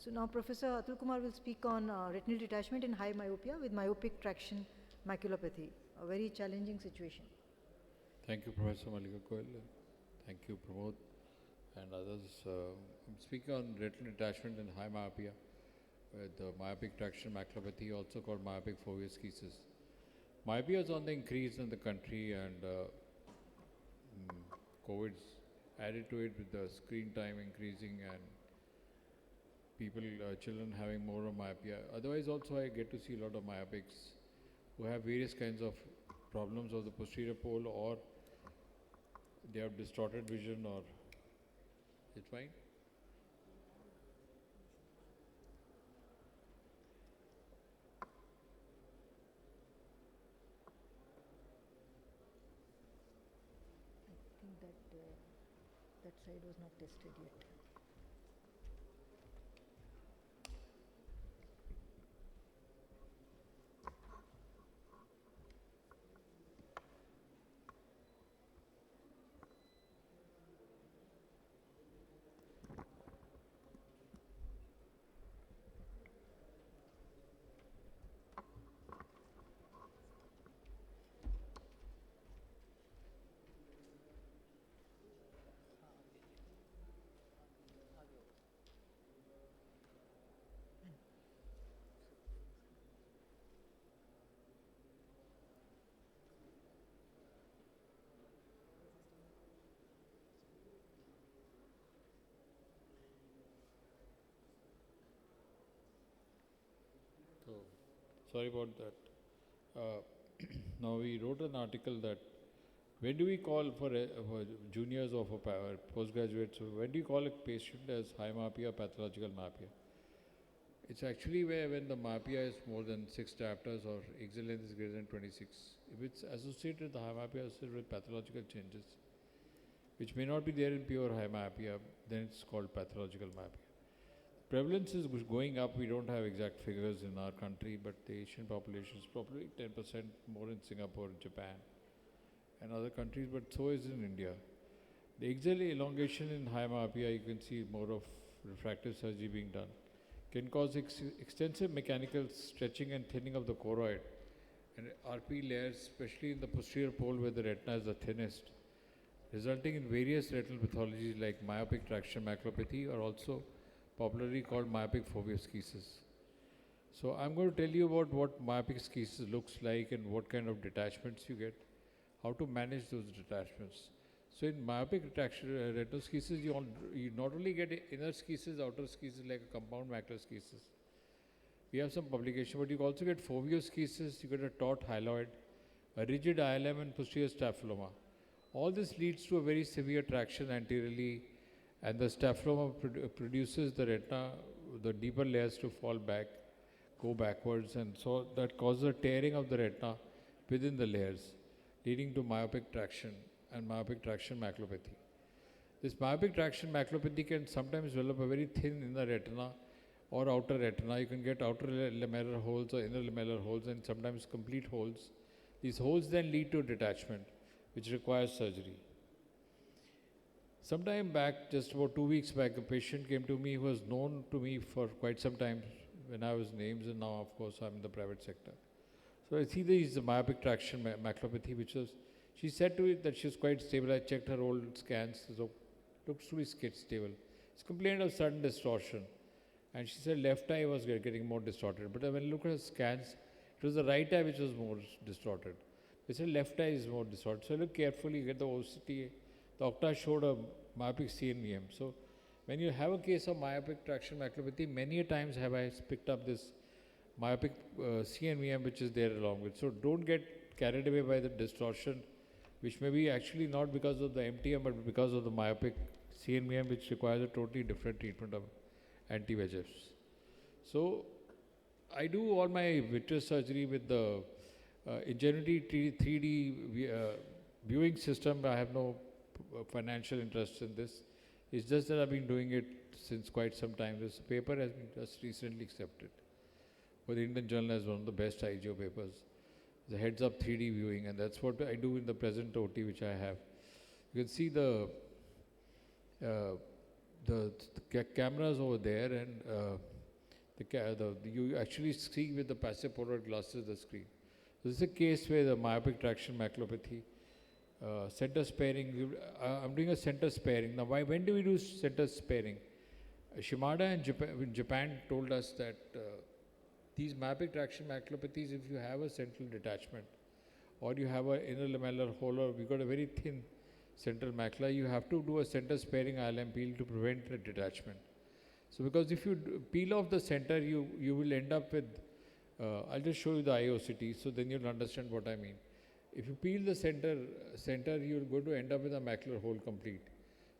So now Professor Atul Kumar will speak on retinal detachment in high myopia with myopic traction maculopathy, a very challenging situation. Thank you, Professor Malika Goel. Thank you, Pramod, and others. I'm speaking on retinal detachment in high myopia with myopic traction maculopathy, also called myopic foveal schisis. Myopia is on the increase in the country, and COVID's added to it with the screen time increasing and people, children having more of myopia. Otherwise, also I get to see a lot of myopics who have various kinds of problems of the posterior pole, or they have distorted vision, or it's fine. I think that that side was not tested yet. So, sorry about that. Now we wrote an article that when do we call for juniors or for postgraduates, when do you call a patient as high myopia or pathological myopia? It's actually when the myopia is more than 6 diopters or axial length is greater than 26. If it's associated with the high myopia associated with pathological changes, which may not be there in pure high myopia, then it's called pathological myopia. Prevalence is going up. We don't have exact figures in our country, but the Asian population is probably 10% more in Singapore, Japan, and other countries, but so is in India. The axial elongation in high myopia, you can see more of refractive surgery being done, can cause extensive mechanical stretching and thinning of the choroid and RP layers, especially in the posterior pole where the retina is the thinnest, resulting in various retinal pathologies like myopic traction maculopathy, or also popularly called myopic foveal schisis. So I'm going to tell you about what myopic schisis looks like and what kind of detachments you get, how to manage those detachments. So in myopic retinal schisis, you not only get inner schisis, outer schisis like a compound macular schisis. We have some publication, but you also get foveal schisis, you get a taut hyaloid, a rigid ILM and posterior staphyloma. All this leads to a very severe traction anteriorly, and the staphyloma produces the retina, the deeper layers to fall back, go backwards, and so that causes a tearing of the retina within the layers, leading to myopic traction and myopic traction maculopathy. This myopic traction maculopathy can sometimes develop a very thin inner retina or outer retina. You can get outer lamellar holes or inner lamellar holes, and sometimes complete holes. These holes then lead to detachment, which requires surgery. Sometime back, just about 2 weeks back, a patient came to me who was known to me for quite some time when I was in AIIMS, and now, of course, I'm in the private sector. So I see there is a myopic traction maculopathy, which was, she said to it that she was quite stable. I checked her old scans, so looks to be stable. She complained of sudden distortion, and she said left eye was getting more distorted. But when I looked at her scans, it was the right eye which was more distorted. They said left eye is more distorted. So I look carefully, get the OCT. The Octa showed a myopic CNVM. So when you have a case of myopic traction maculopathy, many a times have I picked up this myopic CNVM which is there along with. So don't get carried away by the distortion, which may be actually not because of the MTM, but because of the myopic CNVM, which requires a totally different treatment of anti-VEGFs. So I do all my vitreous surgery with the Ingenuity 3D viewing system. I have no financial interest in this. It's just that I've been doing it since quite some time. This paper has been just recently accepted for the Indian Journal as one of the best IGO papers. The heads-up 3D viewing, and that's what I do in the present OT which I have. You can see the cameras over there, and you actually see with the passive polar glasses the screen. This is a case where the myopic traction maculopathy, center sparing. I'm doing a center sparing. Now, when do we do center sparing? Shimada in Japan told us that these myopic traction maculopathies, if you have a central detachment or you have an inner lamellar hole or we got a very thin central macula, you have to do a center sparing ILM peel to prevent the detachment. So because if you peel off the center, you will end up with, I'll just show you the IOCT, so then you'll understand what I mean. If you peel the center, you're going to end up with a macular hole complete.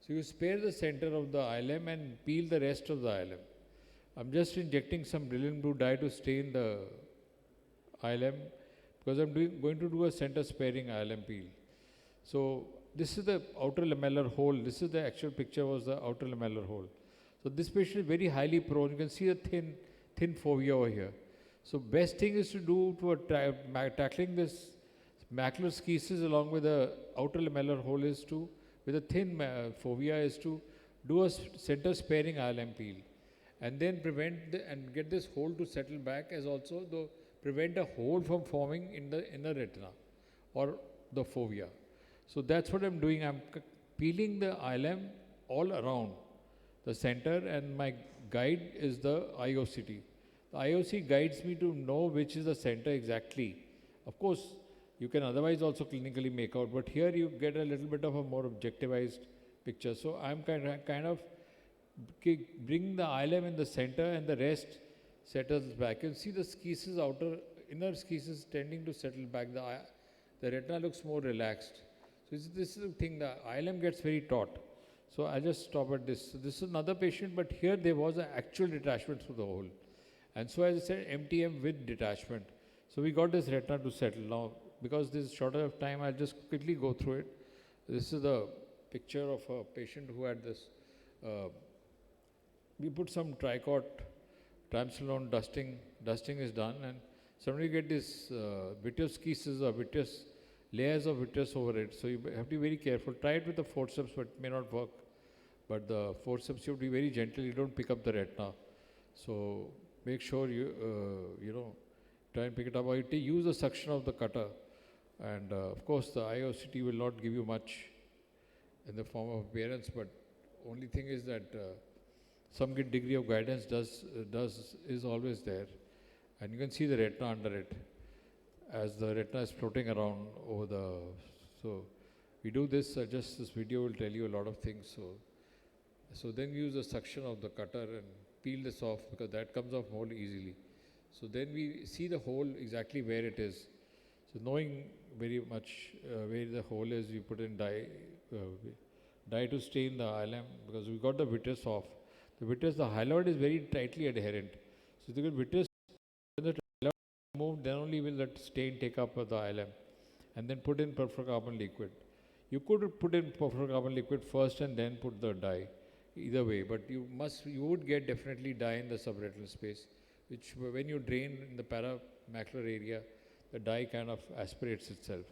So you spare the center of the ILM and peel the rest of the ILM. I'm just injecting some brilliant blue dye to stain the ILM because I'm going to do a center sparing ILM peel. So this is the outer lamellar hole. This is the actual picture was the outer lamellar hole. So this patient is very highly prone. You can see a thin fovea over here. So best thing is to do to tackling this macular schisis along with the outer lamellar hole is to, with a thin fovea, is to do a center sparing ILM peel and then prevent and get this hole to settle back, as also prevent a hole from forming in the inner retina or the fovea. So that's what I'm doing. I'm peeling the ILM all around the center, and my guide is the IOCT. The IOC guides me to know which is the center exactly. Of course, you can otherwise also clinically make out, but here you get a little bit of a more objectivized picture. So I'm kind of bring the ILM in the center and the rest settles back. You see the schisis, inner schisis tending to settle back. The retina looks more relaxed. So this is the thing, the ILM gets very taut. So I'll just stop at this. So this is another patient, but here there was an actual detachment through the hole. And so as I said, MTM with detachment. So we got this retina to settle. Now, because this is shorter of time, I'll just quickly go through it. This is the picture of a patient who had this. We put some tricot, triamcinolone dusting is done, and suddenly you get this vitreous schisis or vitreous layers of vitreous over it. So you have to be very careful. Try it with the forceps, but it may not work. But the forceps, you have to be very gentle. You don't pick up the retina. So make sure you try and pick it up. Or you use the suction of the cutter. And of course, the IOCT will not give you much in the form of appearance, but only thing is that some degree of guidance is always there. And you can see the retina under it as the retina is floating around over the. So we do this. Just this video will tell you a lot of things. So then use the suction of the cutter and peel this off, because that comes off more easily. So then we see the hole exactly where it is. So knowing very much where the hole is, we put in dye to stain the ILM, because we got the vitreous off. The hyaloid is very tightly adherent. So if you get vitreous, when the hyaloid is moved, then only will that stain take up the ILM, and then put in perfluorocarbon liquid. You could put in perfluorocarbon liquid first and then put the dye, either way, but you would get definitely dye in the subretinal space, which when you drain in the paramacular area, the dye kind of aspirates itself.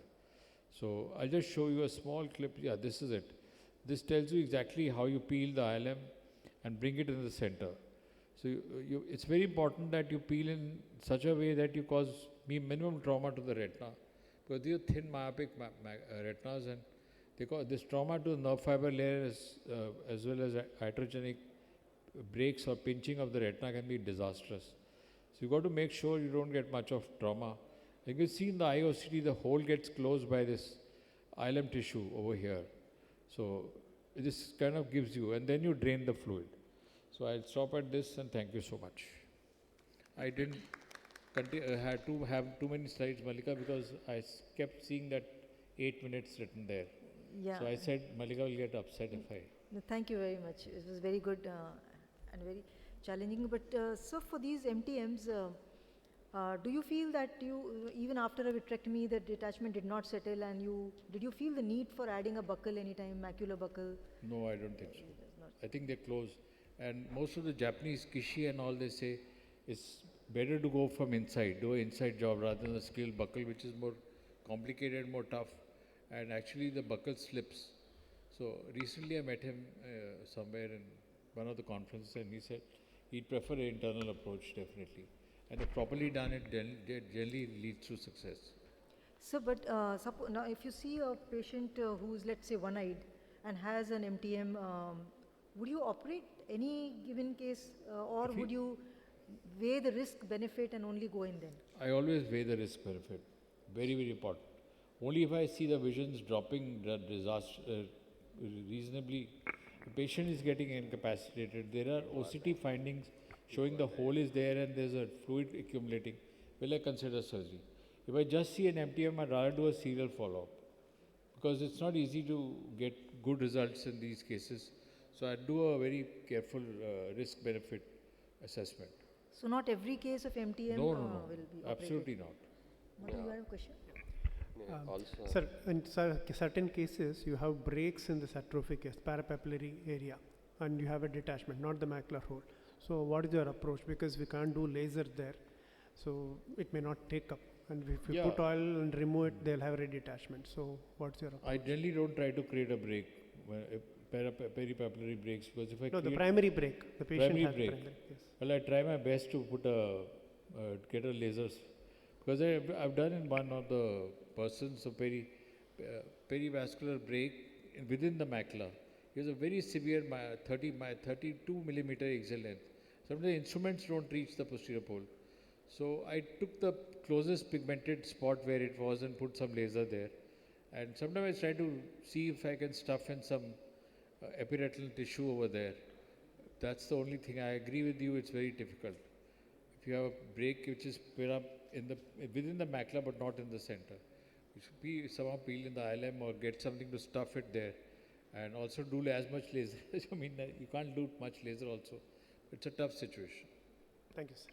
So I'll just show you a small clip. Yeah, this is it. This tells you exactly how you peel the ILM and bring it in the center. So it's very important that you peel in such a way that you cause minimum trauma to the retina, because these are thin myopic retinas, and this trauma to the nerve fiber layer as well as iatrogenic breaks or pinching of the retina can be disastrous. So you got to make sure you don't get much of trauma. You can see in the IOCT, the hole gets closed by this ILM tissue over here. So this kind of gives you, and then you drain the fluid. So I'll stop at this, and thank you so much. I didn't had to have too many slides, Malika, because I kept seeing that 8 minutes written there. Yeah. So I said Malika will get upset if I. No, thank you very much. It was very good and very challenging. But so for these MTMs, do you feel that even after a vitrectomy, the detachment did not settle, and did you feel the need for adding a buckle anytime, macular buckle? No, I don't think so. I think they're closed. And most of the Japanese kishi and all, they say it's better to go from inside, do an inside job rather than a scale buckle, which is more complicated, more tough, and actually the buckle slips. So recently I met him somewhere in one of the conferences, and he said he'd prefer an internal approach definitely. And if properly done, it generally leads to success. So, but now if you see a patient who's, let's say, one-eyed and has an MTM, would you operate any given case or If would you weigh the risk benefit and only go in then? I always weigh the risk benefit. Very, very important. Only if I see the visions dropping reasonably, the patient is getting incapacitated. There are OCT findings showing the hole is there and there's a fluid accumulating. Will I consider surgery? If I just see an MTM, I'd rather do a serial follow-up because it's not easy to get good results in these cases. So I'd do a very careful risk-benefit assessment. So, not every case of MTM No, will be operated. absolutely not. Madhu, you have a question? Also, Sir, in certain cases, you have breaks in the atrophic parapapillary area and you have a detachment, not the macular hole. So what is your approach? Because we can't do laser there, so it may not take up. And if you put oil and remove it, they'll have a detachment. So what's your approach? I generally don't try to create a break, peripapillary breaks, because if I No, the create primary break. The patient primary has break. primary. Yes. Well, I try my best to put get a lasers, because I've done in one of the persons a perivascular break within the macula. He has a very severe 32 millimeter axial length. Sometimes the instruments don't reach the posterior pole. So I took the closest pigmented spot where it was and put some laser there. And sometimes I try to see if I can stuff in some epiretinal tissue over there. That's the only thing. I agree with you, it's very difficult. If you have a break which is within the macula but not in the center, it should be somehow peel in the ILM or get something to stuff it there. And also do as much laser. I mean, you can't do much laser also. It's a tough situation. Thank you, sir.